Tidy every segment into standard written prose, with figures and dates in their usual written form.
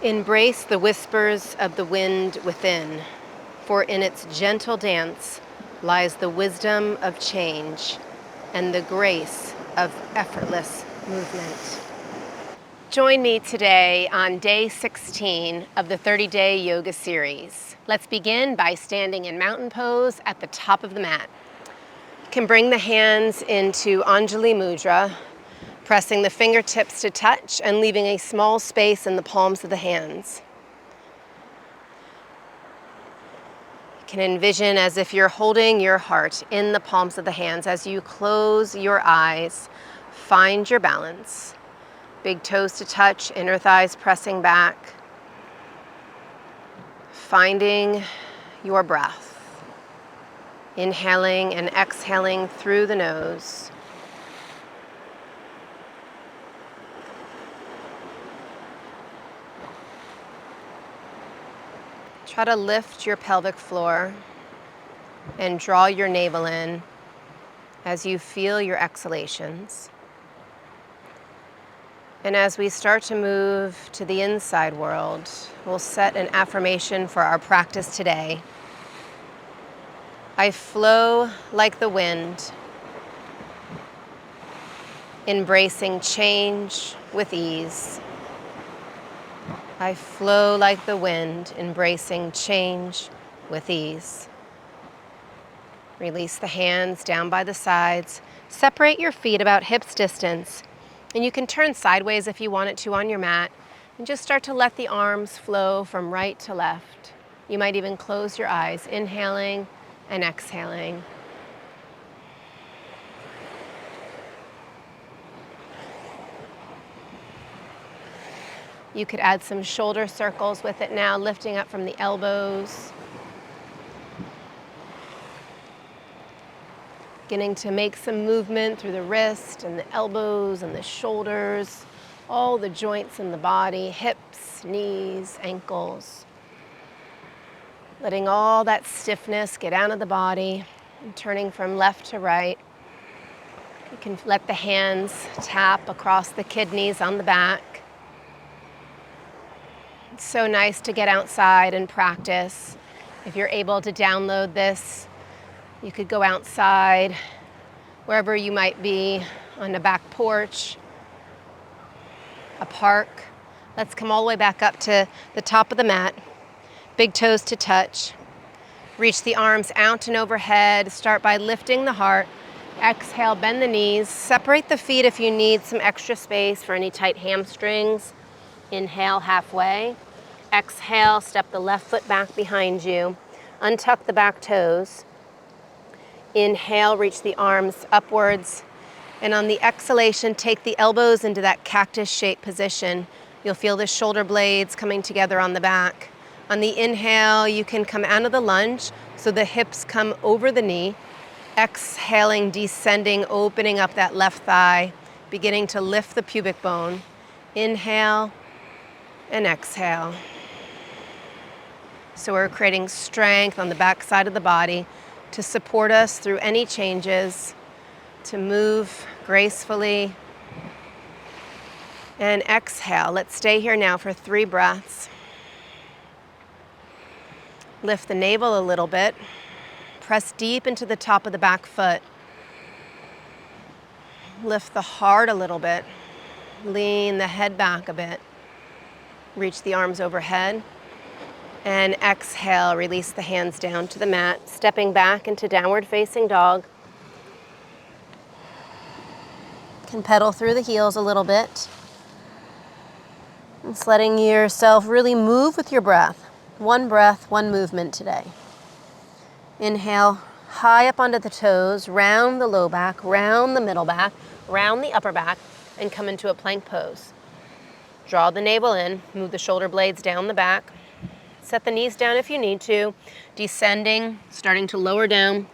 Embrace the whispers of the wind within, for in its gentle dance lies the wisdom of change and the grace of effortless movement. Join me today on day 16 of the 30-day yoga series. Let's begin by standing in mountain pose at the top of the mat. You can bring the hands into Anjali Mudra, pressing the fingertips to touch and leaving a small space in the palms of the hands. You can envision as if you're holding your heart in the palms of the hands. As you close your eyes, find your balance. Big toes to touch, inner thighs pressing back. Finding your breath. Inhaling and exhaling through the nose. Try to lift your pelvic floor and draw your navel in as you feel your exhalations. And as we start to move to the inside world, we'll set an affirmation for our practice today. I flow like the wind, embracing change with ease. I flow like the wind, embracing change with ease. Release the hands down by the sides. Separate your feet about hips distance. And you can turn sideways if you want it to on your mat. And just start to let the arms flow from right to left. You might even close your eyes, inhaling and exhaling. You could add some shoulder circles with it now, lifting up from the elbows. Beginning to make some movement through the wrist and the elbows and the shoulders, all the joints in the body, hips, knees, ankles. Letting all that stiffness get out of the body and turning from left to right. You can let the hands tap across the kidneys on the back. It's so nice to get outside and practice. If you're able to download this, you could go outside, wherever you might be, on a back porch, a park. Let's come all the way back up to the top of the mat. Big toes to touch. Reach the arms out and overhead. Start by lifting the heart. Exhale, bend the knees. Separate the feet if you need some extra space for any tight hamstrings. Inhale halfway. Exhale, step the left foot back behind you. Untuck the back toes. Inhale, reach the arms upwards. And on the exhalation, take the elbows into that cactus shape position. You'll feel the shoulder blades coming together on the back. On the inhale, you can come out of the lunge, so the hips come over the knee. Exhaling, descending, opening up that left thigh, beginning to lift the pubic bone. Inhale and exhale. So we're creating strength on the back side of the body to support us through any changes, to move gracefully. And exhale. Let's stay here now for 3 breaths. Lift the navel a little bit. Press deep into the top of the back foot. Lift the heart a little bit. Lean the head back a bit. Reach the arms overhead. And exhale, release the hands down to the mat, stepping back into downward facing dog. You can pedal through the heels a little bit. Just letting yourself really move with your breath. 1 breath, 1 movement today. Inhale, high up onto the toes, round the low back, round the middle back, round the upper back, and come into a plank pose. Draw the navel in, move the shoulder blades down the back. Set the knees down if you need to. Descending, starting to lower down.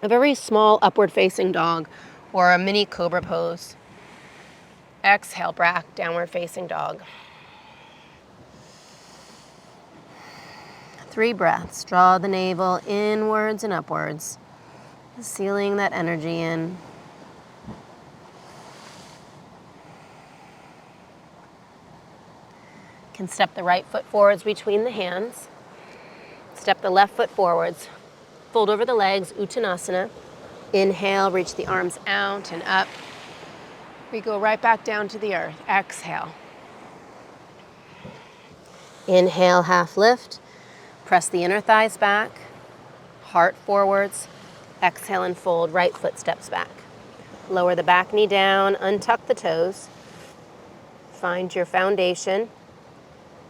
A very small upward facing dog or a mini cobra pose. Exhale, back, downward facing dog. 3 breaths. Draw the navel inwards and upwards. Sealing that energy in. can step the right foot forwards between the hands. Step the left foot forwards. Fold over the legs, Uttanasana. Inhale, reach the arms out and up. We go right back down to the earth. Exhale. Inhale, half lift. Press the inner thighs back. Heart forwards. Exhale and fold, right foot steps back. Lower the back knee down, untuck the toes. Find your foundation.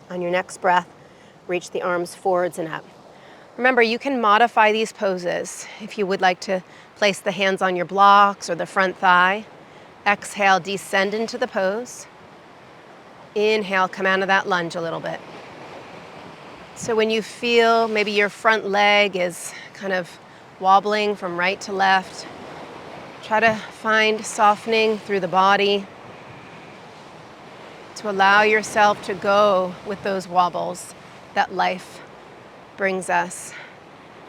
On your next breath, reach the arms forwards and up. Remember, you can modify these poses if you would like to place the hands on your blocks or the front thigh. Exhale, descend into the pose. Inhale, come out of that lunge a little bit. So when you feel maybe your front leg is kind of wobbling from right to left, try to find softening through the body to allow yourself to go with those wobbles that life brings us.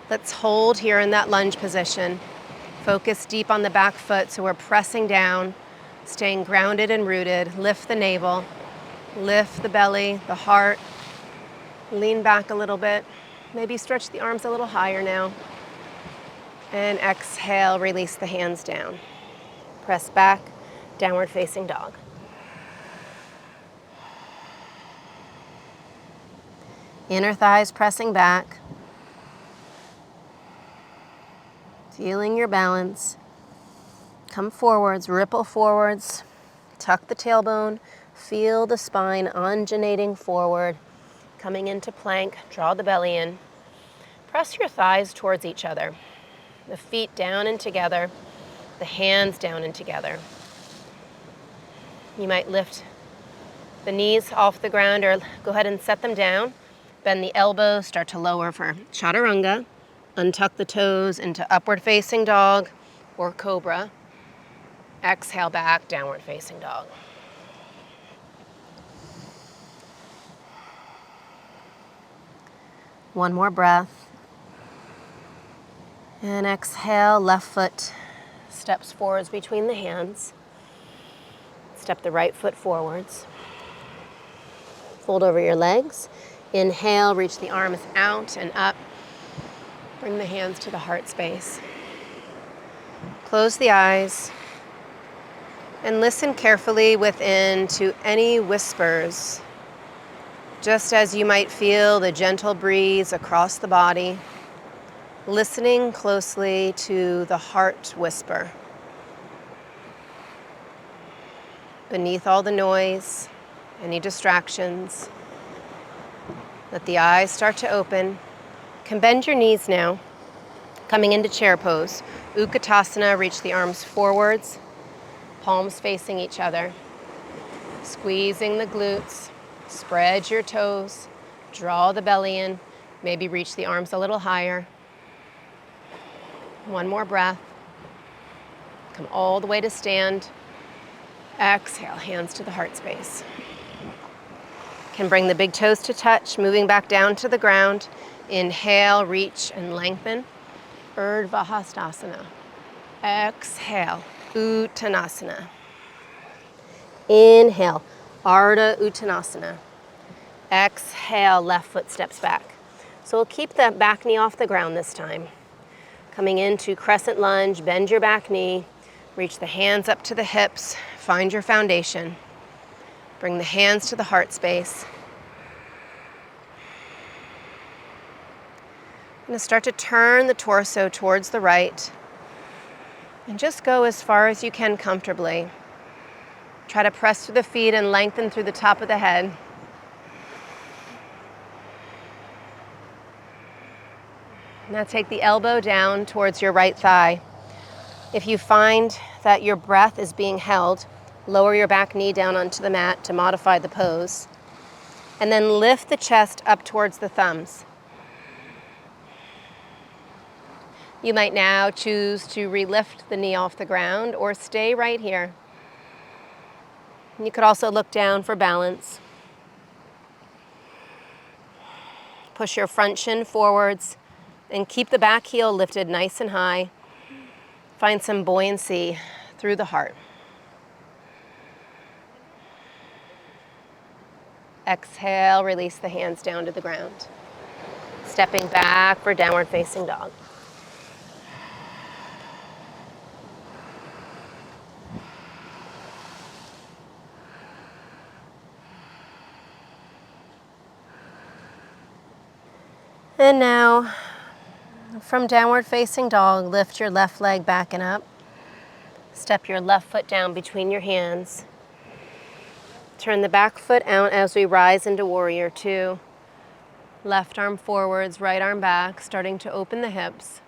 Let's hold here in that lunge position. Focus deep on the back foot so we're pressing down, staying grounded and rooted. Lift the navel, lift the belly, the heart. Lean back a little bit. Maybe stretch the arms a little higher now. And exhale, release the hands down. Press back, downward facing dog. Inner thighs pressing back. Feeling your balance. Come forwards, ripple forwards. Tuck the tailbone. Feel the spine undulating forward. Coming into plank, draw the belly in. Press your thighs towards each other. The feet down and together. The hands down and together. You might lift the knees off the ground or go ahead and set them down. Bend the elbows, start to lower for chaturanga. Untuck the toes into upward facing dog or cobra. Exhale back, downward facing dog. One more breath. And exhale, left foot steps forwards between the hands. Step the right foot forwards. Fold over your legs. Inhale, reach the arms out and up. Bring the hands to the heart space. Close the eyes and listen carefully within to any whispers, just as you might feel the gentle breeze across the body, listening closely to the heart whisper. Beneath all the noise, any distractions, let the eyes start to open. You can bend your knees now. Coming into chair pose. Utkatasana, reach the arms forwards, palms facing each other. Squeezing the glutes, spread your toes, draw the belly in, maybe reach the arms a little higher. One more breath. Come all the way to stand. Exhale, hands to the heart space. Can bring the big toes to touch, moving back down to the ground. Inhale, reach and lengthen. Urdhva Hastasana. Exhale, Uttanasana. Inhale, Ardha Uttanasana. Exhale, left foot steps back. So we'll keep the back knee off the ground this time. Coming into crescent lunge, bend your back knee. Reach the hands up to the hips. Find your foundation. Bring the hands to the heart space. I'm going to start to turn the torso towards the right. And just go as far as you can comfortably. Try to press through the feet and lengthen through the top of the head. Now take the elbow down towards your right thigh. If you find that your breath is being held, lower your back knee down onto the mat to modify the pose. And then lift the chest up towards the thumbs. You might now choose to relift the knee off the ground or stay right here. You could also look down for balance. Push your front shin forwards and keep the back heel lifted nice and high. Find some buoyancy through the heart. Exhale, release the hands down to the ground. Stepping back for downward facing dog. And now, from downward facing dog, lift your left leg back and up. Step your left foot down between your hands. Turn the back foot out as we rise into warrior two. Left arm forwards, right arm back, starting to open the hips.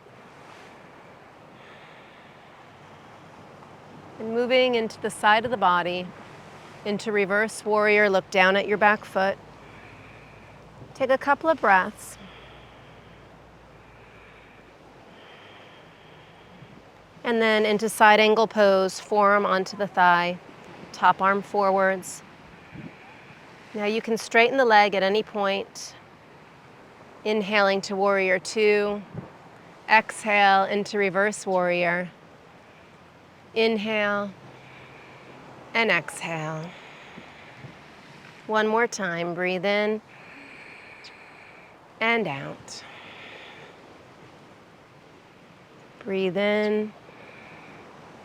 And moving into the side of the body, into reverse warrior, look down at your back foot. Take a couple of breaths. And then into side angle pose, forearm onto the thigh, top arm forwards. Now you can straighten the leg at any point. Inhaling to warrior two. Exhale into reverse warrior. Inhale and exhale. One more time, breathe in and out. Breathe in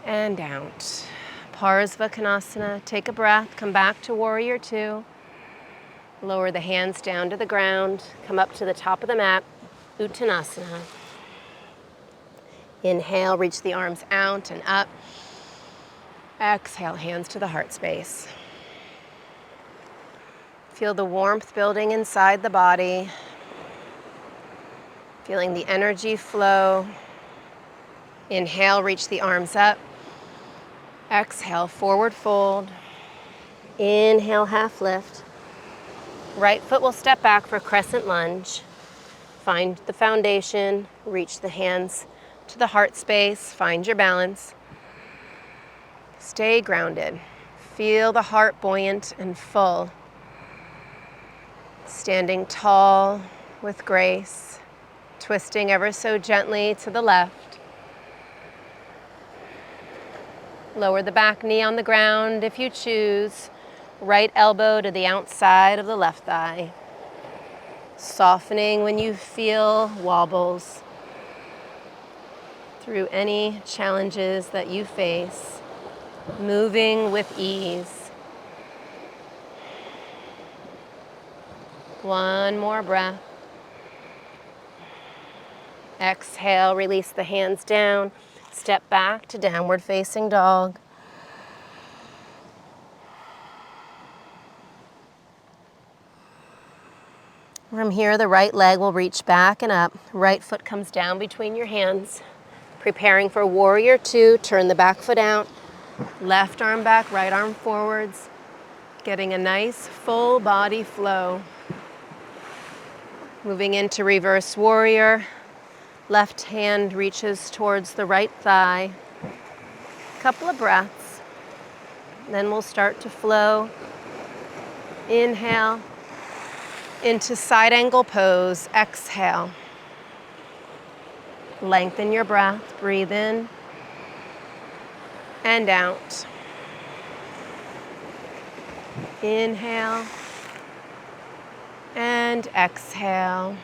and out. Parsvakonasana, take a breath, come back to warrior two. Lower the hands down to the ground, come up to the top of the mat, Uttanasana. Inhale, reach the arms out and up. Exhale, hands to the heart space. Feel the warmth building inside the body. Feeling the energy flow. Inhale, reach the arms up. Exhale, forward fold. Inhale, half lift. Right foot will step back for crescent lunge. Find the foundation, reach the hands to the heart space, find your balance. Stay grounded. Feel the heart buoyant and full. Standing tall with grace, twisting ever so gently to the left. Lower the back knee on the ground if you choose. Right elbow to the outside of the left thigh. Softening when you feel wobbles. Through any challenges that you face. Moving with ease. One more breath. Exhale, release the hands down. Step back to downward facing dog. From here, the right leg will reach back and up. Right foot comes down between your hands. Preparing for warrior two, turn the back foot out. Left arm back, right arm forwards. Getting a nice full body flow. Moving into reverse warrior. Left hand reaches towards the right thigh. Couple of breaths. Then we'll start to flow. Inhale into side angle pose. Exhale. Lengthen your breath. Breathe in and out. Inhale and exhale.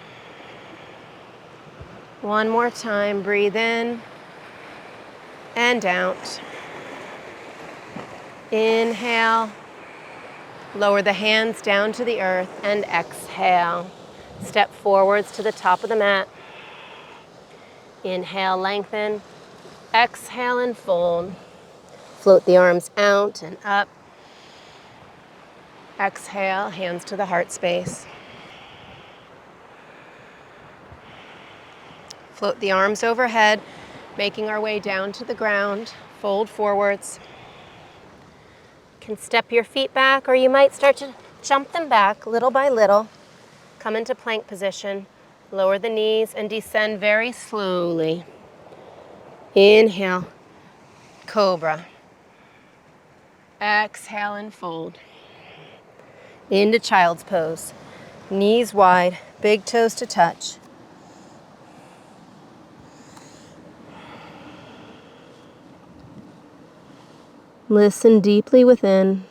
One more time, breathe in and out. Inhale, lower the hands down to the earth and exhale. Step forwards to the top of the mat. Inhale, lengthen. Exhale and fold. Float the arms out and up. Exhale, hands to the heart space. Float the arms overhead, making our way down to the ground. Fold forwards. You can step your feet back, or you might start to jump them back little by little. Come into plank position. Lower the knees and descend very slowly. Inhale, cobra. Exhale and fold. Into child's pose. Knees wide, big toes to touch. Listen deeply within.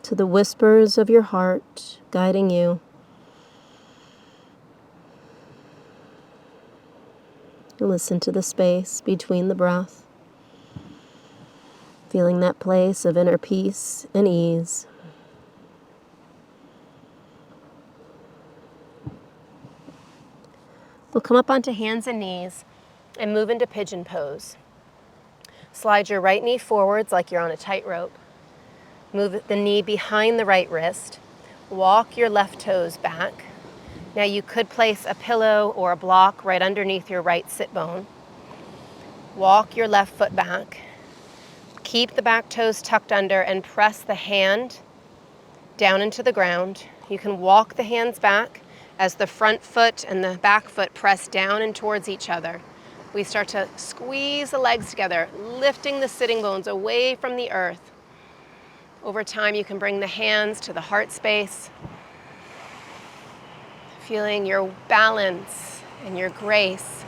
to the whispers of your heart guiding you. Listen to the space between the breath, feeling that place of inner peace and ease. We'll come up onto hands and knees and move into pigeon pose. Slide your right knee forwards like you're on a tightrope. Move the knee behind the right wrist. Walk your left toes back. Now you could place a pillow or a block right underneath your right sit bone. Walk your left foot back. Keep the back toes tucked under and press the hand down into the ground. You can walk the hands back as the front foot and the back foot press down and towards each other. We start to squeeze the legs together, lifting the sitting bones away from the earth. Over time, you can bring the hands to the heart space, feeling your balance and your grace.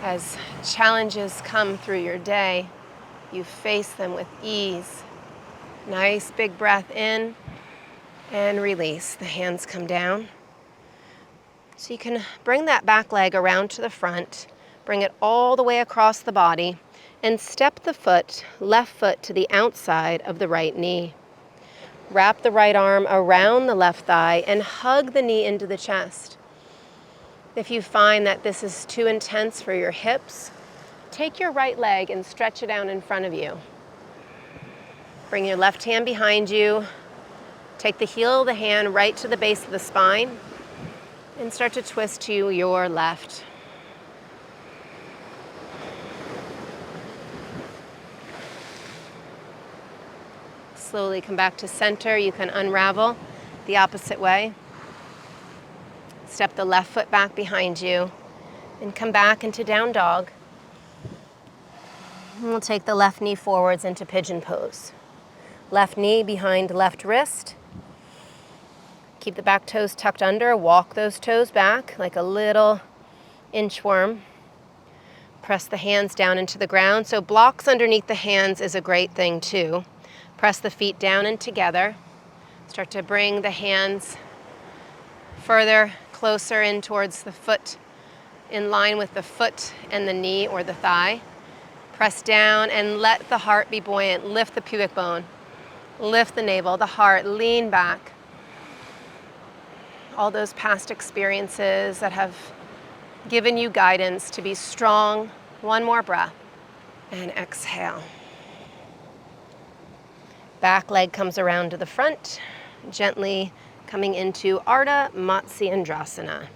As challenges come through your day, you face them with ease. Nice big breath in and release. The hands come down. So you can bring that back leg around to the front, bring it all the way across the body, and step the left foot to the outside of the right knee. Wrap the right arm around the left thigh and hug the knee into the chest. If you find that this is too intense for your hips, take your right leg and stretch it out in front of you. Bring your left hand behind you. Take the heel of the hand right to the base of the spine and start to twist to your left. Slowly come back to center. You can unravel the opposite way. Step the left foot back behind you and come back into down dog. And we'll take the left knee forwards into pigeon pose. Left knee behind left wrist. Keep the back toes tucked under. Walk those toes back like a little inchworm. Press the hands down into the ground. So blocks underneath the hands is a great thing too. Press the feet down and together. Start to bring the hands further, closer in towards the foot, in line with the foot and the knee or the thigh. Press down and let the heart be buoyant. Lift the pubic bone. Lift the navel, the heart, lean back. All those past experiences that have given you guidance to be strong. One more breath. And exhale. Back leg comes around to the front, gently coming into Ardha Matsyendrasana,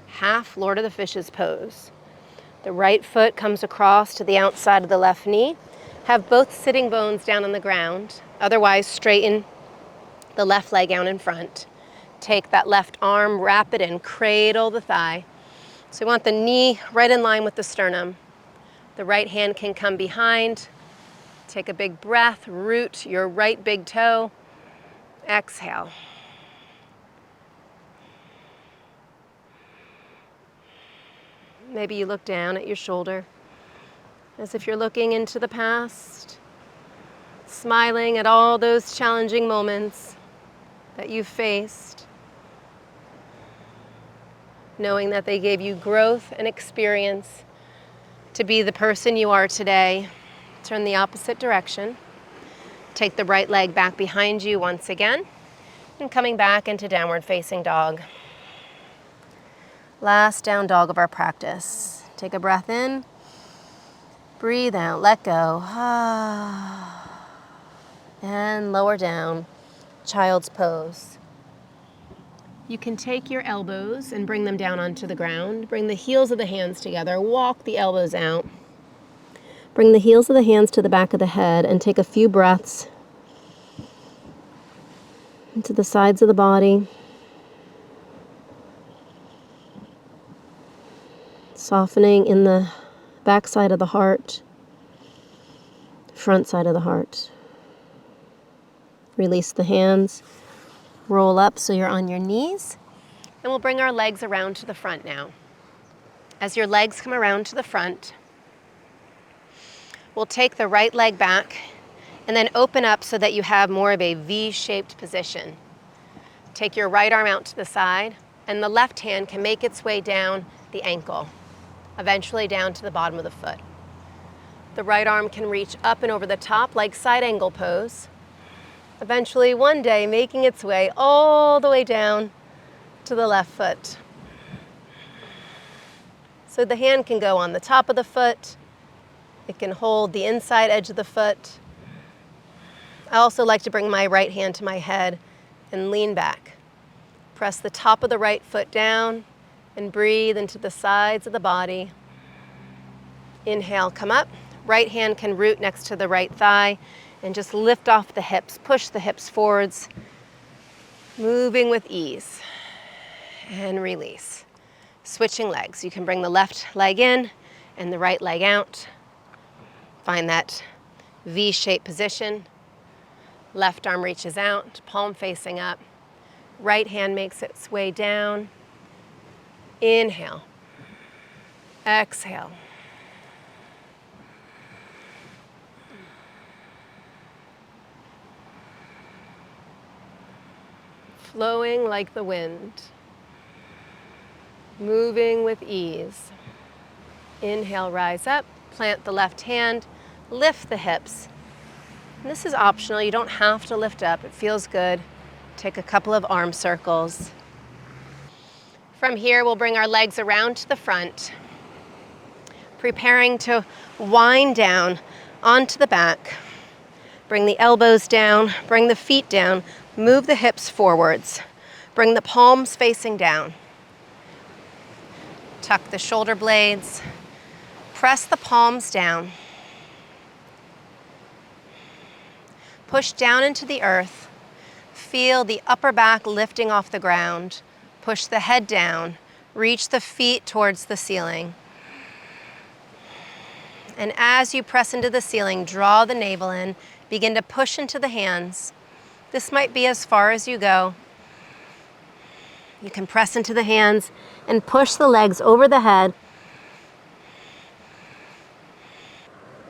half Lord of the Fishes pose. The right foot comes across to the outside of the left knee. Have both sitting bones down on the ground. Otherwise, straighten the left leg out in front. Take that left arm, wrap it in, cradle the thigh. So we want the knee right in line with the sternum. The right hand can come behind. Take a big breath, root your right big toe. Exhale. Maybe you look down at your shoulder as if you're looking into the past, smiling at all those challenging moments that you've faced, knowing that they gave you growth and experience to be the person you are today. Turn the opposite direction. Take the right leg back behind you once again, and coming back into downward facing dog. Last down dog of our practice. Take a breath in, breathe out, let go. And lower down, child's pose. You can take your elbows and bring them down onto the ground. Bring the heels of the hands together. Walk the elbows out. Bring the heels of the hands to the back of the head and take a few breaths into the sides of the body. Softening in the back side of the heart, front side of the heart. Release the hands. Roll up so you're on your knees, and we'll bring our legs around to the front now. As your legs come around to the front, we'll take the right leg back And then open up so that you have more of a V-shaped position. Take your right arm out to the side, and the left hand can make its way down the ankle, eventually down to the bottom of the foot. The right arm can reach up and over the top like side angle pose, eventually one day making its way all the way down to the left foot. So the hand can go on the top of the foot, it can hold the inside edge of the foot. I also like to bring my right hand to my head and lean back. Press the top of the right foot down and breathe into the sides of the body. Inhale, come up. Right hand can root next to the right thigh and just lift off the hips, push the hips forwards, moving with ease. And release. Switching legs. You can bring the left leg in and the right leg out. Find that V-shaped position. Left arm reaches out, palm facing up. Right hand makes its way down. Inhale. Exhale. Flowing like the wind. Moving with ease. Inhale, rise up. Plant the left hand. Lift the hips. And this is optional. You don't have to lift up. It feels good. Take a couple of arm circles. From here, we'll bring our legs around to the front, preparing to wind down onto the back. Bring the elbows down, bring the feet down, move the hips forwards. Bring the palms facing down. Tuck the shoulder blades. Press the palms down. Push down into the earth. Feel the upper back lifting off the ground. Push the head down. Reach the feet towards the ceiling. And as you press into the ceiling, draw the navel in. Begin to push into the hands. This might be as far as you go. You can press into the hands and push the legs over the head.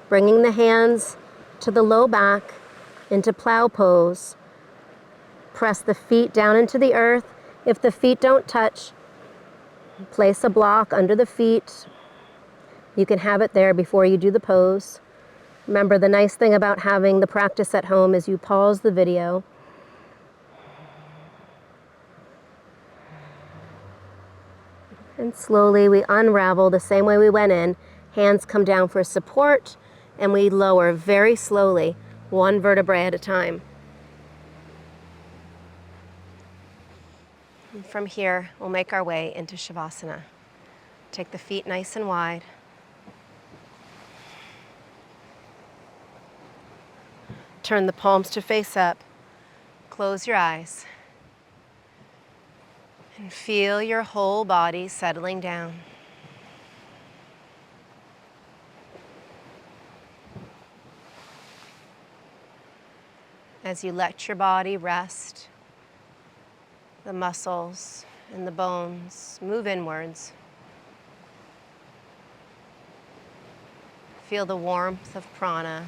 Bringing the hands to the low back into plow pose. Press the feet down into the earth. If the feet don't touch, place a block under the feet. You can have it there before you do the pose. Remember, the nice thing about having the practice at home is you pause the video. And slowly we unravel the same way we went in. Hands come down for support, and we lower very slowly, one vertebrae at a time. And from here, we'll make our way into Shavasana. Take the feet nice and wide. Turn the palms to face up. Close your eyes. And feel your whole body settling down. As you let your body rest, the muscles and the bones move inwards. Feel the warmth of prana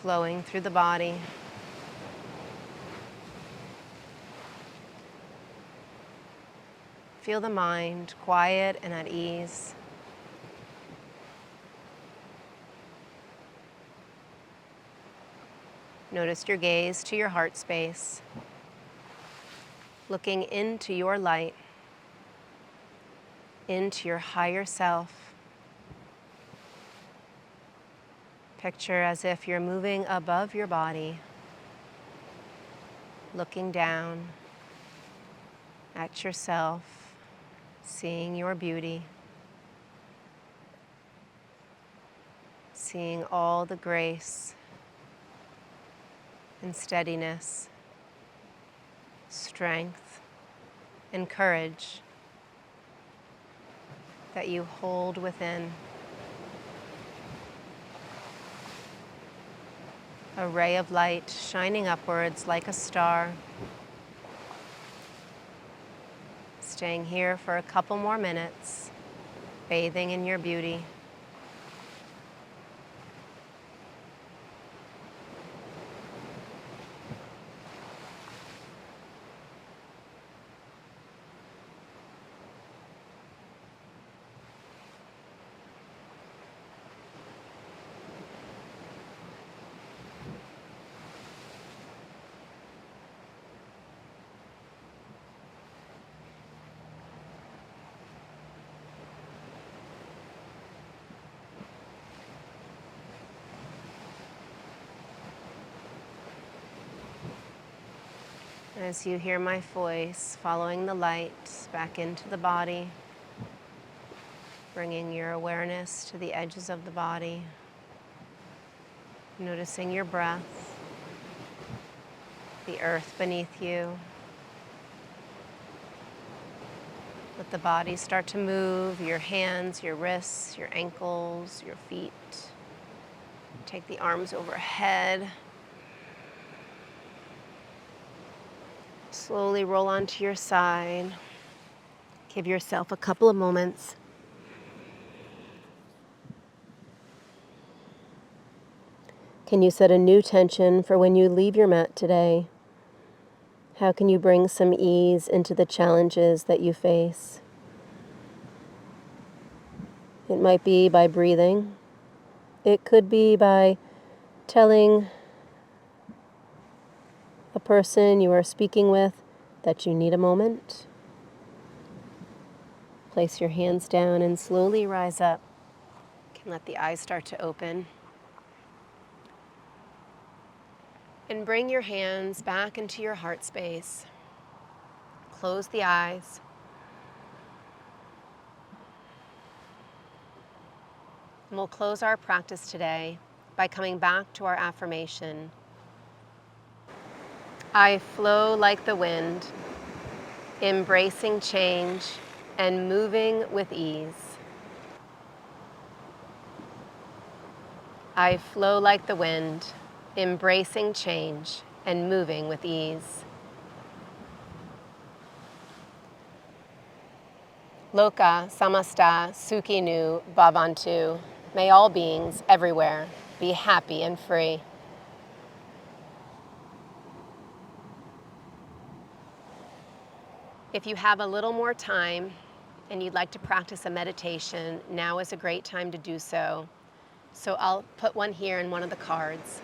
flowing through the body. Feel the mind quiet and at ease. Notice your gaze to your heart space, looking into your light, into your higher self. Picture as if you're moving above your body, looking down at yourself, seeing your beauty, seeing all the grace and steadiness, strength and courage that you hold within. A ray of light shining upwards like a star. Staying here for a couple more minutes, bathing in your beauty. As you hear my voice, following the light back into the body, bringing your awareness to the edges of the body, noticing your breath, the earth beneath you. Let the body start to move, your hands, your wrists, your ankles, your feet. Take the arms overhead. Slowly roll onto your side. Give yourself a couple of moments. Can you set a new tension for when you leave your mat today? How can you bring some ease into the challenges that you face? It might be by breathing. It could be by telling a person you are speaking with that you need a moment. Place your hands down and slowly rise up. You can let the eyes start to open. And bring your hands back into your heart space. Close the eyes. And we'll close our practice today by coming back to our affirmation. I flow like the wind, embracing change and moving with ease. I flow like the wind, embracing change and moving with ease. Loka samasta sukhinu bhavantu. May all beings everywhere be happy and free. If you have a little more time and you'd like to practice a meditation, now is a great time to do so. So I'll put one here in one of the cards.